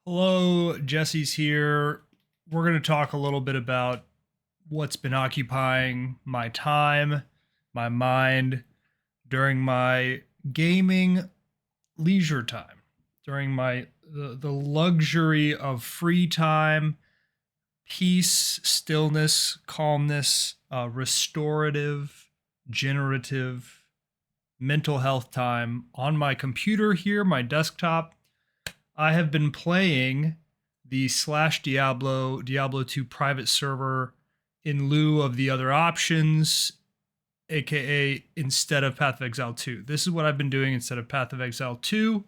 Hello, Jesse's here. We're going to talk a little bit about what's been occupying my time, my mind during my gaming leisure time, during the luxury of free time, peace, stillness, calmness, restorative, generative, mental health time on my computer here, my desktop. I have been playing the Slash Diablo, Diablo 2 private server in lieu of the other options, aka instead of Path of Exile 2. This is what I've been doing instead of Path of Exile 2.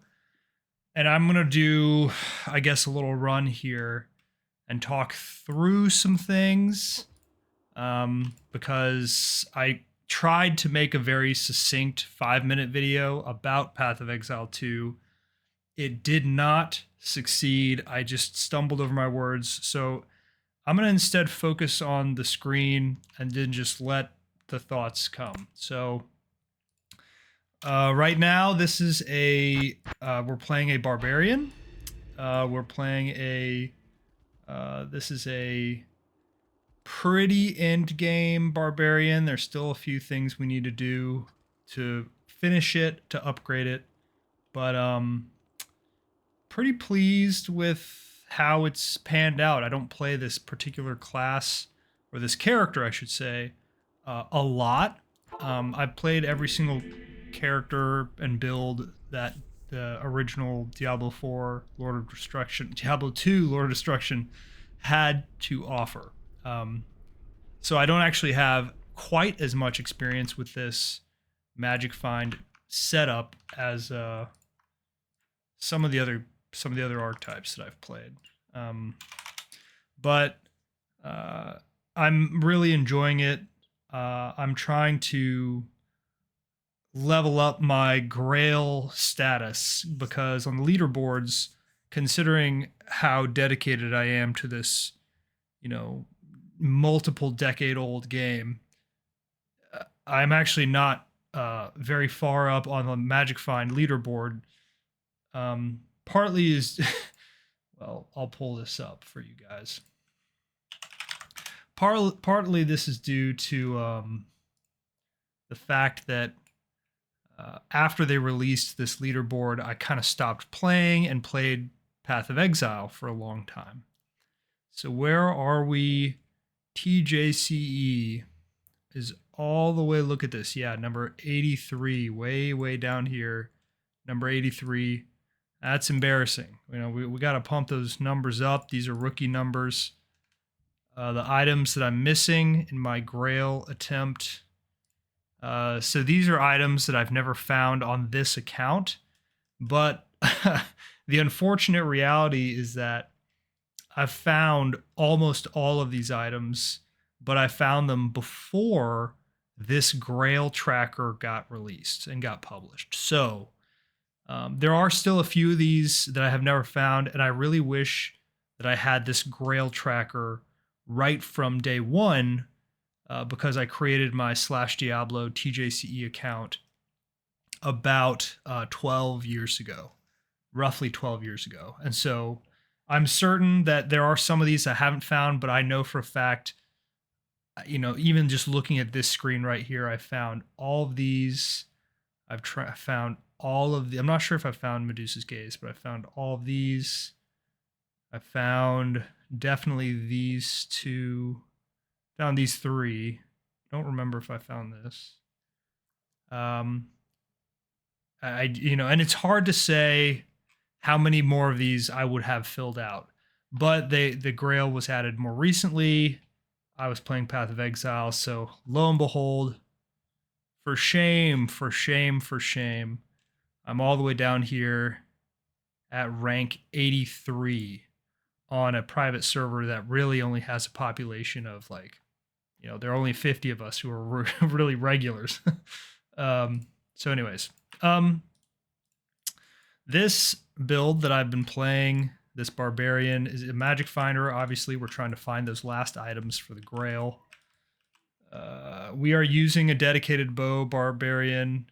And I'm going to do, I guess, a little run here and talk through some things because I tried to make a very succinct 5-minute video about Path of Exile 2. It did not succeed. I just stumbled over my words. So I'm going to instead focus on the screen and then just let the thoughts come. So right now, this is we're playing a barbarian. This is a pretty end game barbarian. There's still a few things we need to do to finish it, to upgrade it. But pretty pleased with how it's panned out. I don't play this particular class, or this character, I should say, a lot. I've played every single character and build that the original Diablo 4 Lord of Destruction, Diablo 2 Lord of Destruction had to offer. So I don't actually have quite as much experience with this Magic Find setup as some of the other archetypes that I've played. But I'm really enjoying it. I'm trying to level up my Grail status because on the leaderboards, considering how dedicated I am to this, multiple decade old game, I'm actually not very far up on the Magic Find leaderboard. Partly is, well, I'll pull this up for you guys. Partly this is due to the fact that after they released this leaderboard, I kind of stopped playing and played Path of Exile for a long time. So where are we? TJCE is all the way, look at this. Yeah, number 83, way down here. Number 83. That's embarrassing. We got to pump those numbers up. These are rookie numbers. The items that I'm missing in my Grail attempt. So these are items that I've never found on this account. But the unfortunate reality is that I've found almost all of these items, but I found them before this Grail tracker got released and got published. So there are still a few of these that I have never found, and I really wish that I had this Grail tracker right from day one because I created my SlashDiablo TJCE account about 12 years ago, roughly 12 years ago. And so I'm certain that there are some of these I haven't found, but I know for a fact, even just looking at this screen right here, I found all of these. I've found all of the, I'm not sure if I found Medusa's Gaze, but I found all of these. I found definitely these two, found these three. Don't remember if I found this. And it's hard to say how many more of these I would have filled out, but the Grail was added more recently. I was playing Path of Exile, so lo and behold, for shame, I'm all the way down here at rank 83 on a private server that really only has a population of there are only 50 of us who are really regulars. So anyways, this build that I've been playing, this barbarian, is a magic finder. Obviously, we're trying to find those last items for the Grail. We are using a dedicated bow barbarian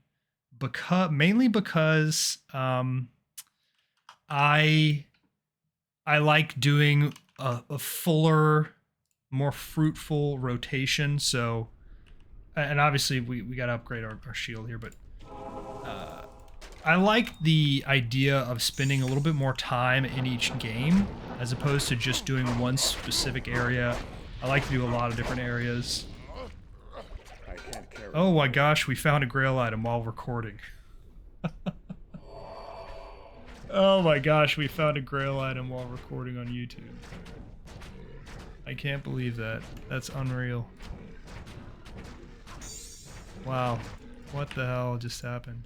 mainly because I I like doing a fuller, more fruitful rotation. So, and obviously we got to upgrade our shield here, but I like the idea of spending a little bit more time in each game as opposed to just doing one specific area. I like to do a lot of different areas. Oh my gosh, we found a Grail item while recording. Oh my gosh, we found a Grail item while recording on YouTube. I can't believe that. That's unreal. Wow. What the hell just happened?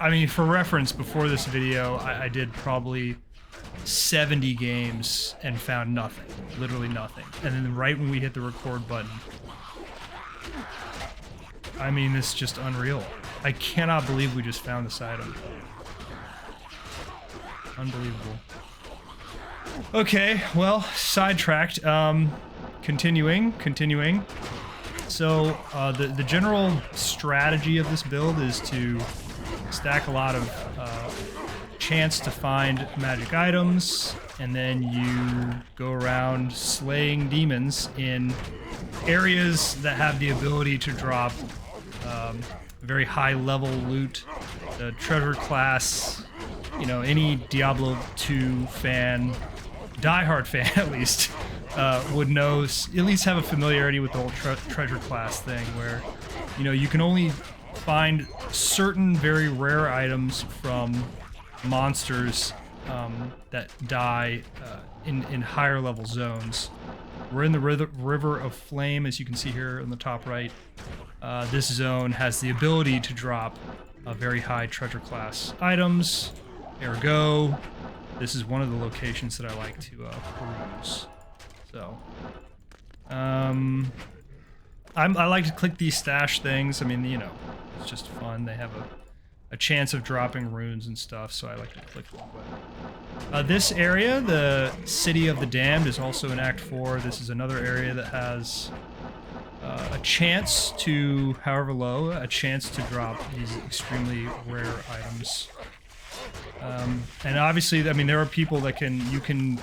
I mean, for reference, before this video, I did probably 70 games and found nothing. Literally nothing. And then right when we hit the record button, I mean, it's just unreal. I cannot believe we just found this item. Unbelievable. Okay, well, sidetracked. Continuing. So, the general strategy of this build is to stack a lot of chance to find magic items, and then you go around slaying demons in areas that have the ability to drop very high level loot, the treasure class. You know, any Diablo 2 fan, diehard fan at least, would know, at least have a familiarity with the whole treasure class thing, where, you know, you can only find certain very rare items from monsters that die in higher level zones. We're in the River of Flame, as you can see here on the top right. This zone has the ability to drop very high treasure class items. Ergo, this is one of the locations that I like to peruse. So, I like to click these stash things. I mean, you know, it's just fun. They have a chance of dropping runes and stuff, so I like to click them. But this area, the City of the Damned, is also in Act 4. This is another area that has a chance to, however low, a chance to drop these extremely rare items. And obviously, I mean, there are people that you can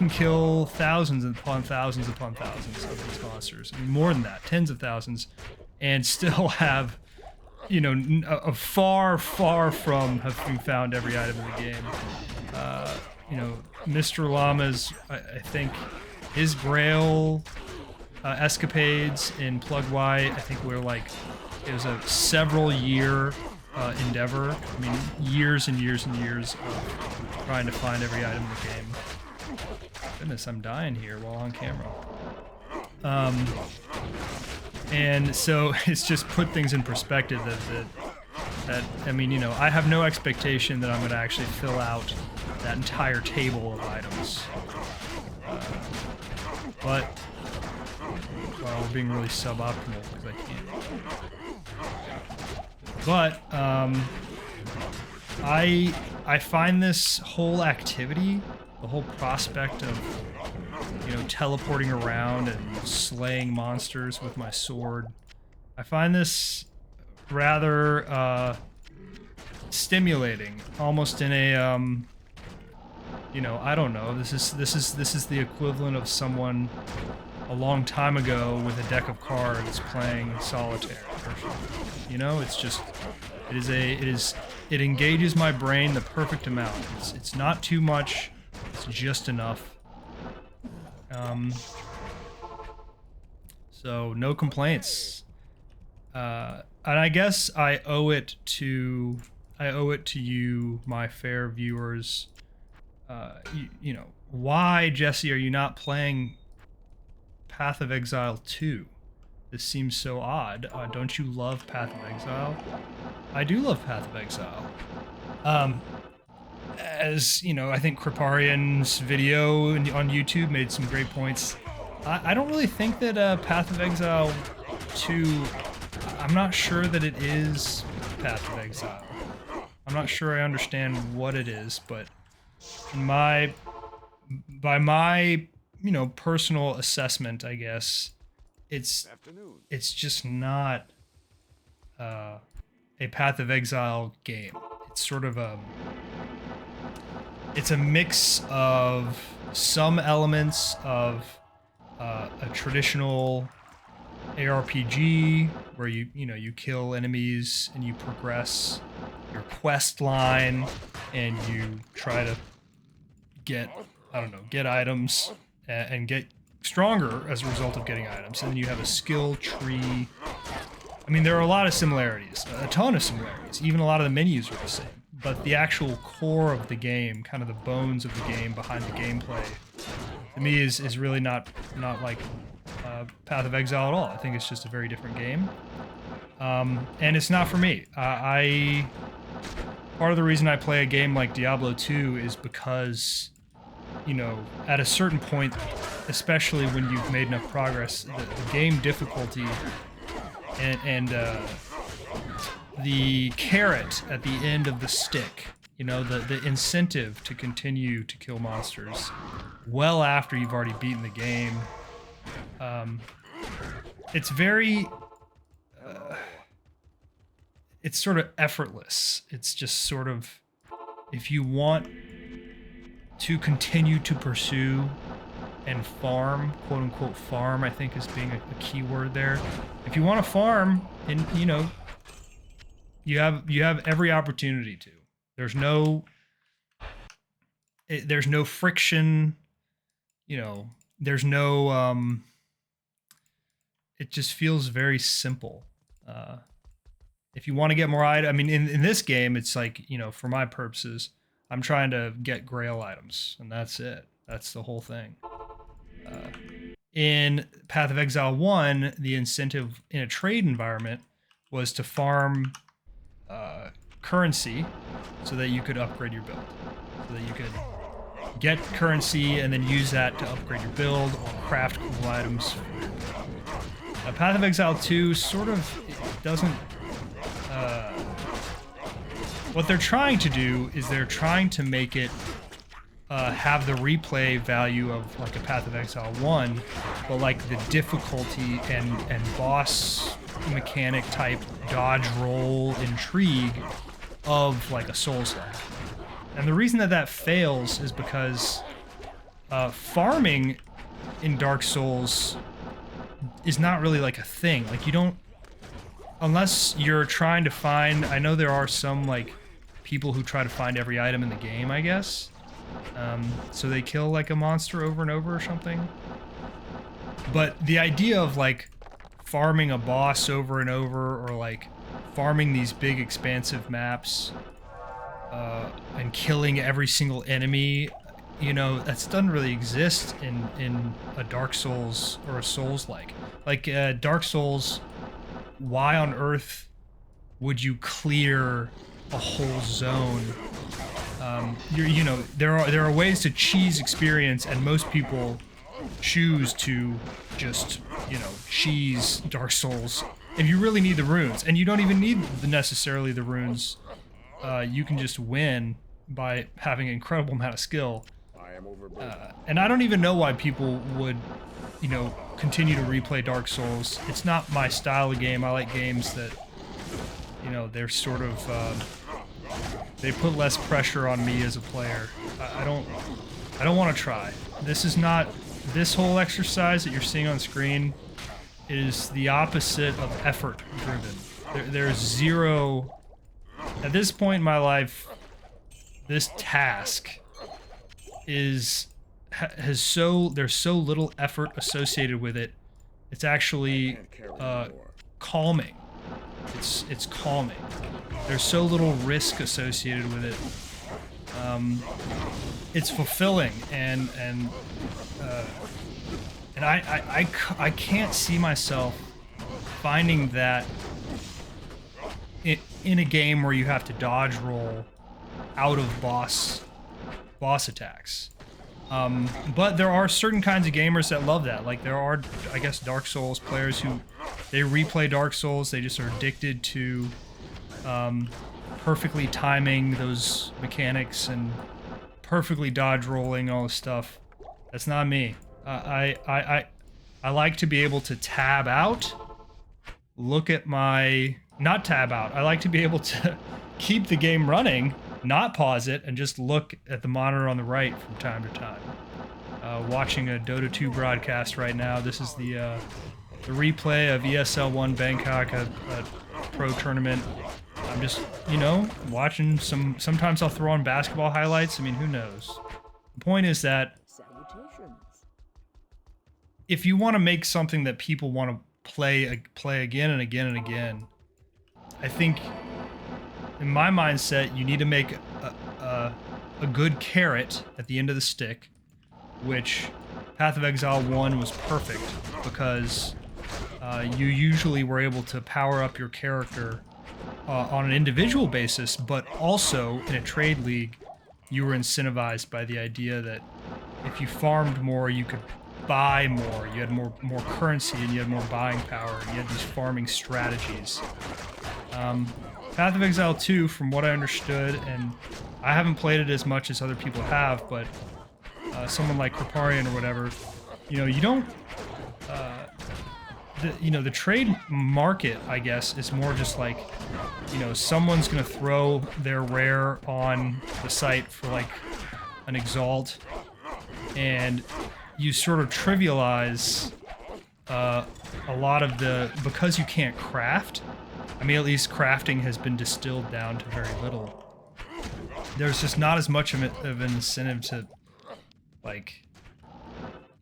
kill thousands upon thousands upon thousands of these monsters. I mean, more than that, tens of thousands, and still have, you know, far from having found every item in the game. You know, Mr. Llama's, I think, his Grail escapades in Plug Y, I think we're like, it was a several year endeavor. I mean, years and years and years of trying to find every item in the game. Goodness, I'm dying here while on camera. And so it's just put things in perspective that I mean, you know, I have no expectation that I'm going to actually fill out that entire table of items. But, well, we're being really suboptimal because I can't. But I find this whole activity, the whole prospect of, you know, teleporting around and slaying monsters with my sword, I find this rather stimulating, almost in a you know, I don't know. This is the equivalent of someone a long time ago with a deck of cards playing solitaire. You know, it's just, it engages my brain the perfect amount. It's not too much, it's just enough. So no complaints. And I guess I owe it to you, my fair viewers. You know, why, Jesse, are you not playing Path of Exile 2? This seems so odd. Don't you love Path of Exile? I do love Path of Exile. As, you know, I think Kriparian's video on YouTube made some great points. I don't really think that Path of Exile 2, I'm not sure that it is Path of Exile. I'm not sure I understand what it is, but by my, you know, personal assessment, I guess, it's just not a Path of Exile game. it's sort of it's a mix of some elements of a traditional ARPG where you kill enemies and you progress your quest line and you try to get items and get stronger as a result of getting items. And then you have a skill tree. I mean, there are a lot of similarities, a ton of similarities. Even a lot of the menus are the same. But the actual core of the game, kind of the bones of the game behind the gameplay, to me is really not like Path of Exile at all. I think it's just a very different game. And it's not for me. Part of the reason I play a game like Diablo 2 is because, at a certain point, especially when you've made enough progress, the game difficulty and the carrot at the end of the stick, the incentive to continue to kill monsters well after you've already beaten the game, it's very it's sort of effortless. It's just sort of, if you want to continue to pursue and farm, quote unquote farm, I think is being a key word there. If you want to farm, and you have every opportunity to. There's no friction, there's no it just feels very simple. If you want to get more items, I mean, in this game, it's like, for my purposes, I'm trying to get Grail items, and that's it. That's the whole thing. In Path of Exile 1, the incentive in a trade environment was to farm currency so that you could upgrade your build. So that you could get currency and then use that to upgrade your build or craft cool items. Path of Exile 2 sort of doesn't... what they're trying to do is they're trying to make it have the replay value of like a Path of Exile 1, but like the difficulty and boss mechanic type dodge roll intrigue of like a Souls-like. And the reason that fails is because farming in Dark Souls is not really like a thing. Like, you don't, unless you're trying to find, I know there are some like people who try to find every item in the game, I guess. So they kill like a monster over and over or something. But the idea of like farming a boss over and over, or like farming these big expansive maps and killing every single enemy, that doesn't really exist in a Dark Souls or a Souls-like. Like Dark Souls, why on earth would you clear a whole zone? There are ways to cheese experience, and most people choose to just cheese Dark Souls if you really need the runes, and you don't even need necessarily the runes. You can just win by having an incredible amount of skill. And I don't even know why people would continue to replay Dark Souls. It's not my style of game. I like games that they're sort of they put less pressure on me as a player. I don't want to try. This is not, this whole exercise that you're seeing on screen is the opposite of effort driven. There's zero, at this point in my life, this task there's so little effort associated with it. It's actually calming. It's calming. There's so little risk associated with it. It's fulfilling, and I can't see myself finding that in a game where you have to dodge roll out of boss attacks. But there are certain kinds of gamers that love that. Like, there are, I guess, Dark Souls players who, they replay Dark Souls, they just are addicted to perfectly timing those mechanics and perfectly dodge rolling all this stuff. That's not me. I like to be able to tab out, look at my not tab out. I like to be able to keep the game running, not pause it, and just look at the monitor on the right from time to time. Watching a Dota 2 broadcast right now. This is the replay of ESL 1 Bangkok, a pro tournament. I'm just, you know, watching sometimes I'll throw on basketball highlights. I mean, who knows? The point is that if you want to make something that people want to play again and again and again, I think in my mindset, you need to make a good carrot at the end of the stick, which Path of Exile 1 was perfect because you usually were able to power up your character on an individual basis, but also in a trade league, you were incentivized by the idea that if you farmed more, you could buy more. You had more currency and you had more buying power. And you had these farming strategies. Path of Exile 2, from what I understood, and I haven't played it as much as other people have, but someone like Kriparian or whatever, you know, you don't. The trade market, I guess, is more just like, you know, someone's gonna throw their rare on the site for like an exalt, and you sort of trivialize a lot of because you can't craft. I mean, at least crafting has been distilled down to very little. There's just not as much of an incentive to, like,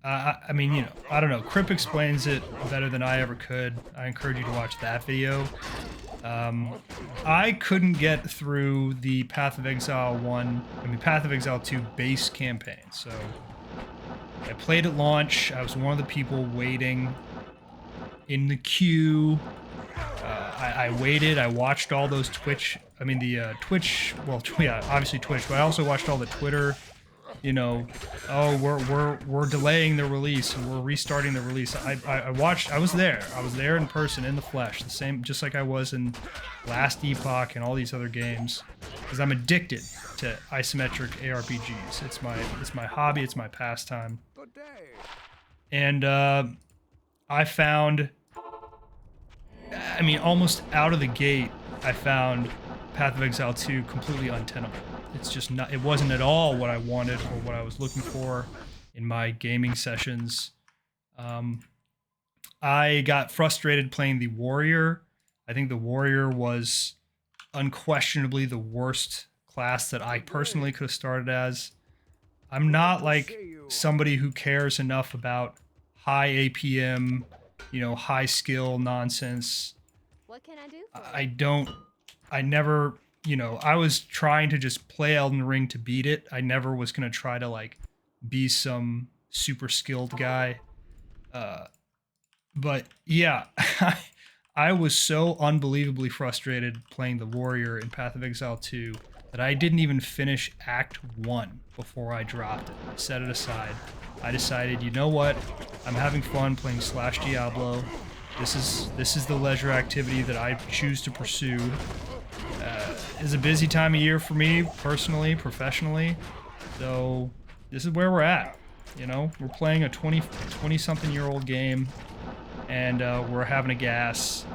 I mean, you know, I don't know. Crip explains it better than I ever could. I encourage you to watch that video. I couldn't get through the Path of Exile 2 base campaign, so I played at launch. I was one of the people waiting in the queue. I waited. I watched all those Twitch. I mean, the Twitch. Well, yeah, obviously Twitch, but I also watched all the Twitter. You know, oh, we're delaying the release and we're restarting the release. I watched. I was there. I was there in person, in the flesh, the same, just like I was in Last Epoch and all these other games, because I'm addicted to isometric ARPGs. It's my hobby. It's my pastime. And I found. I mean, almost out of the gate, I found Path of Exile 2 completely untenable. It's just not, it wasn't at all what I wanted or what I was looking for in my gaming sessions. I got frustrated playing the Warrior. I think the Warrior was unquestionably the worst class that I personally could have started as. I'm not like somebody who cares enough about high APM, you know, high skill nonsense. What can I do? I never, you know, I was trying to just play Elden Ring to beat it. I never was going to try to, like, be some super skilled guy. But, yeah, I was so unbelievably frustrated playing the Warrior in Path of Exile 2 that I didn't even finish Act 1 before I dropped it. I set it aside. I decided, you know what? I'm having fun playing Slash Diablo. This is the leisure activity that I choose to pursue. It's a busy time of year for me, personally, professionally. So this is where we're at. You know, we're playing a 20-something-year-old game, and we're having a gas,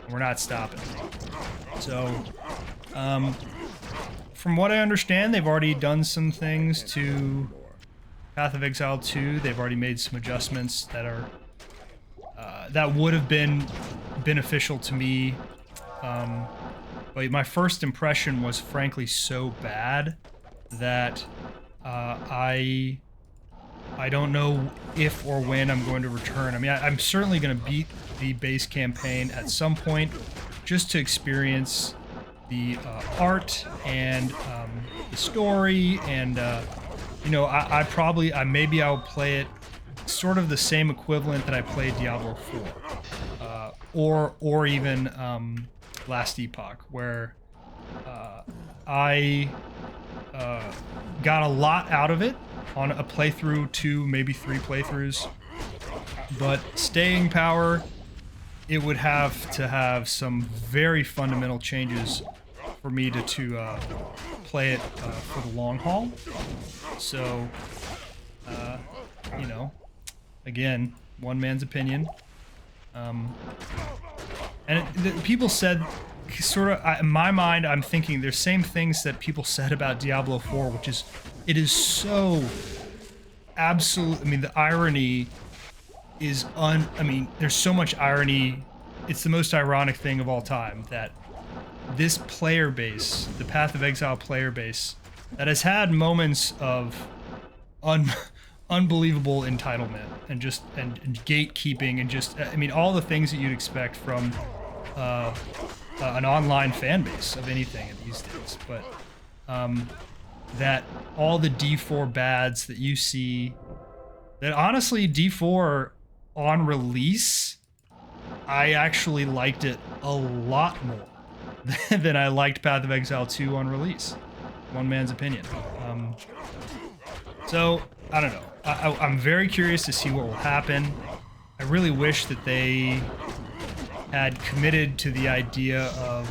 and we're not stopping. So, from what I understand, they've already done some things to Path of Exile 2. They've already made some adjustments that are that would have been beneficial to me. But my first impression was frankly so bad that I don't know if or when I'm going to return. I mean, I'm certainly going to beat the base campaign at some point just to experience the art and the story, and you know, maybe I'll play it sort of the same equivalent that I played Diablo 4, or even Last Epoch, where I got a lot out of it on a playthrough, 2, maybe 3 playthroughs, but staying power, it would have to have some very fundamental changes for me to play it for the long haul. So, you know, again, one man's opinion. And people said sort of, in my mind, I'm thinking there's same things that people said about Diablo 4, which is, it is so absolute. I mean, the irony is I mean, there's so much irony. It's the most ironic thing of all time that this player base, the Path of Exile player base, that has had moments of unbelievable entitlement and just and gatekeeping and just, I mean, all the things that you'd expect from an online fan base of anything these days, but that all the D4 bads that you see, that honestly D4 on release, I actually liked it a lot more than I liked Path of Exile 2 on release. One man's opinion. So, I don't know. I'm very curious to see what will happen. I really wish that they had committed to the idea of,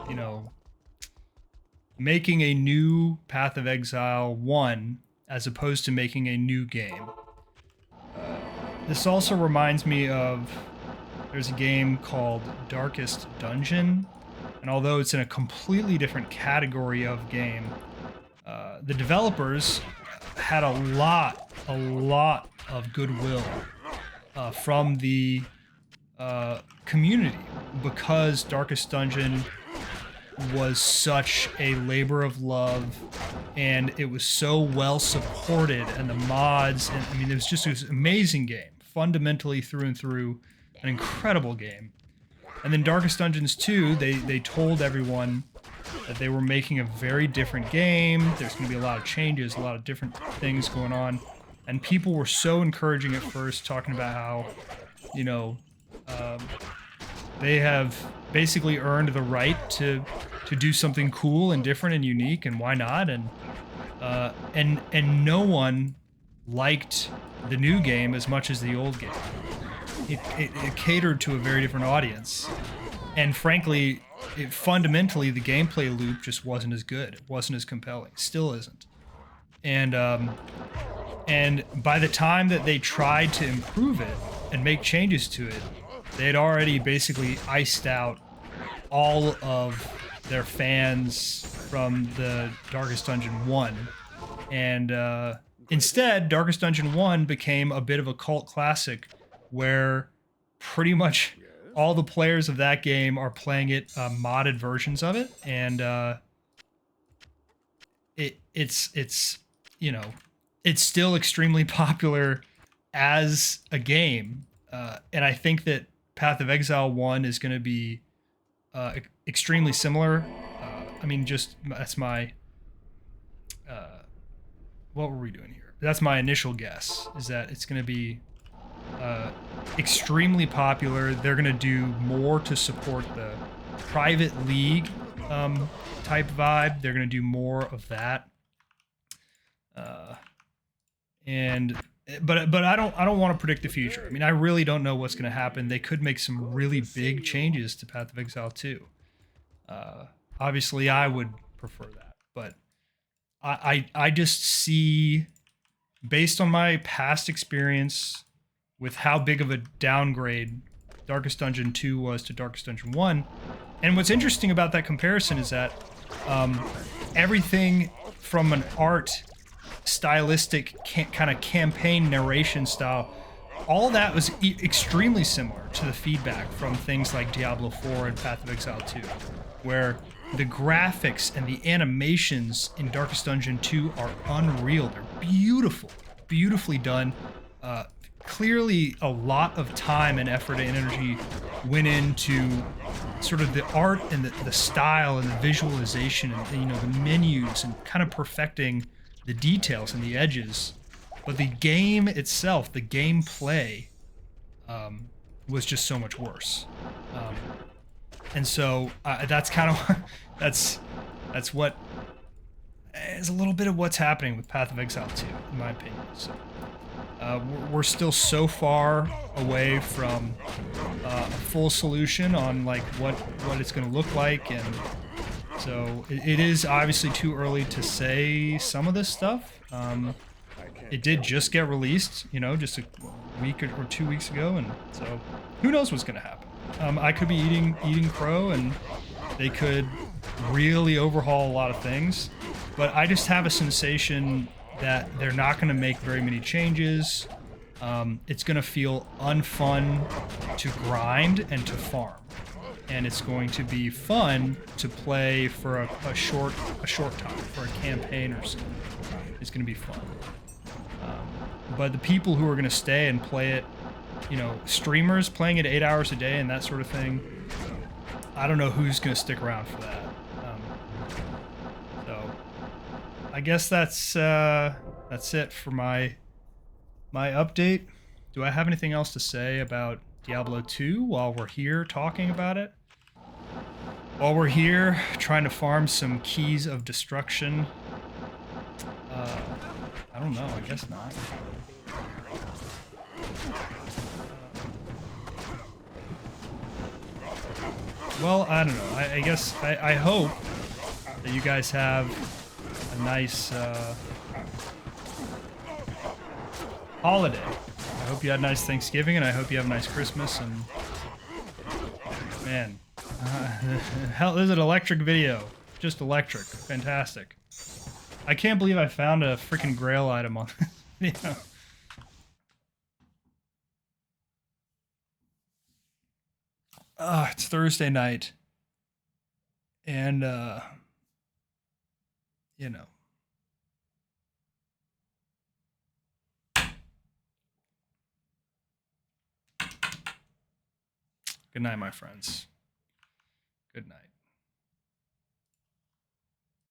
you know, making a new Path of Exile 1 as opposed to making a new game. This also reminds me of, there's a game called Darkest Dungeon, and although it's in a completely different category of game, the developers had a lot of goodwill from the community because Darkest Dungeon was such a labor of love, and it was so well supported, and the mods, and I mean, it was just an amazing game, fundamentally through and through, an incredible game. And then Darkest Dungeons 2, they told everyone that they were making a very different game. There's going to be a lot of changes, a lot of different things going on, and people were so encouraging at first, talking about how, you know, they have basically earned the right to do something cool and different and unique, and why not? And no one liked the new game as much as the old game. It catered to a very different audience, and frankly, fundamentally the gameplay loop just wasn't as good. It wasn't as compelling. Still isn't. And by the time that they tried to improve it and make changes to it, they had already basically iced out all of their fans from the Darkest Dungeon 1. And instead, Darkest Dungeon 1 became a bit of a cult classic where pretty much all the players of that game are playing it, modded versions of it. And it's you know, it's still extremely popular as a game. And I think that Path of Exile 1 is going to be extremely similar. I mean, just, that's my, what were we doing here? That's my initial guess, is that it's going to be extremely popular. They're going to do more to support the private league type vibe. They're going to do more of that. But I don't want to predict the future. I mean, I really don't know what's going to happen. They could make some really big changes to Path of Exile 2. Obviously, I would prefer that, but I just see, based on my past experience with how big of a downgrade Darkest Dungeon 2 was to Darkest Dungeon 1, and what's interesting about that comparison is that everything from an art, stylistic, kind of campaign narration style, all that was extremely similar to the feedback from things like Diablo 4 and Path of Exile 2, where the graphics and the animations in Darkest Dungeon 2 are unreal. They're beautiful, beautifully done. Clearly a lot of time and effort and energy went into sort of the art and the style and the visualization and, you know, the menus and kind of perfecting the details and the edges. But the game itself, the gameplay, was just so much worse. And so that's kind of that's what is a little bit of what's happening with Path of Exile 2, in my opinion. So we're still so far away from a full solution on like what it's going to look like, and so it is obviously too early to say some of this stuff. It did just get released, you know, just a week or 2 weeks ago, and so who knows what's going to happen. I could be eating crow, and they could really overhaul a lot of things, but I just have a sensation that they're not going to make very many changes. It's going to feel unfun to grind and to farm, and it's going to be fun to play for a short time, for a campaign or so. It's going to be fun. But the people who are going to stay and play it, you know, streamers playing it 8 hours a day and that sort of thing, I don't know who's going to stick around for that. So I guess that's it for my update. Do I have anything else to say about Diablo 2 while we're here talking about it? While we're here trying to farm some keys of destruction? I don't know, I guess not. Well, I don't know. I guess I hope that you guys have a nice holiday. I hope you had a nice Thanksgiving, and I hope you have a nice Christmas. And man, hell, there's an electric video, just electric, fantastic. I can't believe I found a freaking Grail item on this video. It's Thursday night, and you know. Good night, my friends. Good night.